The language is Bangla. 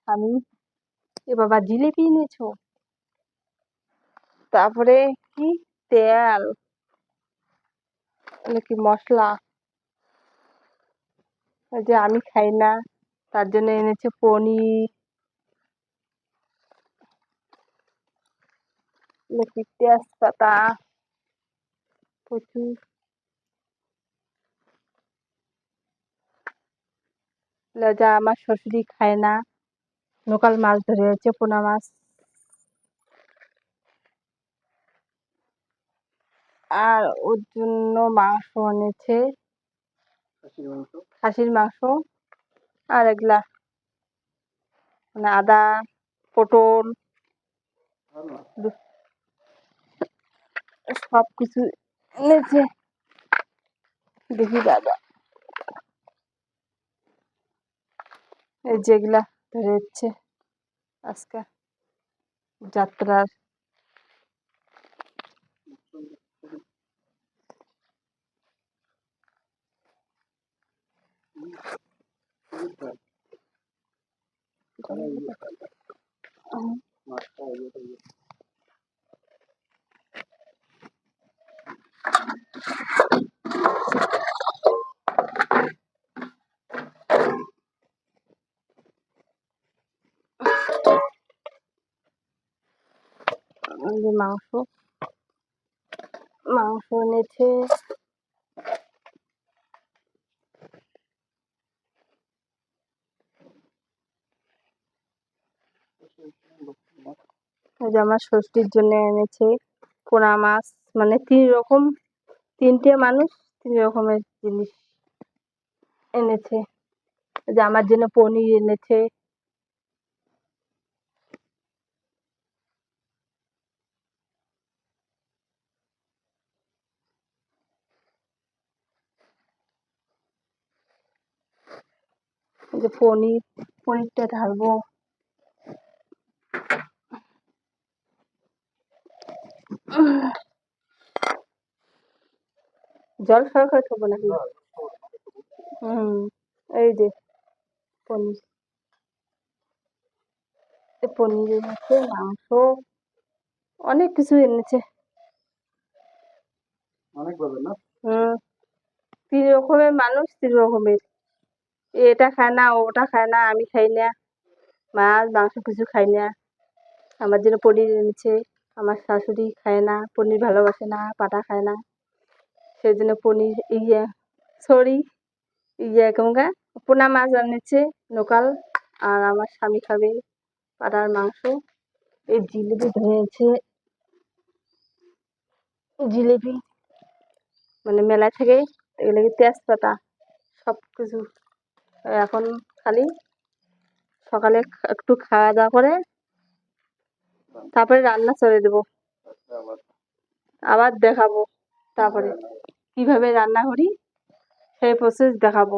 আমি এ বাবা জিলিপি এনেছো, তারপরে কি তেল নাকি মশলা, ওই যে আমি খাই না তার জন্য এনেছে পনির নাকি তেজপাতা প্রচুর, যা আমার শ্বশুরি খায় না। লোকাল মাছ ধরে আছে, পোনা মাছ, আর ওর জন্য মাংস এনেছে, খাসির মাংস। আর এগুলা মানে আদা, পটল, সব কিছু এনেছে। দেখি দাদা, এই যেগুলা ধরে হচ্ছে আজকে যাত্রার। মাংস মাংস এনেছে, আমার ষষ্ঠীর জন্য এনেছে পোনা মাছ, মানে 3 রকম, 3টে মানুষ 3 রকমের জিনিস এনেছে। যে আমার জন্য পনির এনেছে, যে পনিরটা ঢালবো। জল সরকার খাবো নাকি? এই যে পনির, পনির এনেছে, মাংস, অনেক কিছু এনেছে। হুম, 3 রকমের মানুষ 3 রকমের, এটা খায় না ওটা খায় না, আমি খাই না মাছ মাংস কিছু খাই না। আমার জন্য পনির এনেছে, আমার শাশুড়ি খায় না, পনির ভালোবাসে না, পাটা খায় না, সেই জন্য পনির কেমন পোনা মাছ এনেছে লোকাল, আর আমার স্বামী খাবে পাটার মাংস। এই জিলিপি ধরেছে, জিলিপি মানে মেলা থেকে এগুলো তেজপাতা সব কিছু। এখন খালি সকালে একটু খাওয়া দাওয়া করে তারপরে রান্না চলে দেবো, আবার দেখাবো তারপরে কিভাবে রান্না করি, সেই প্রসেস দেখাবো।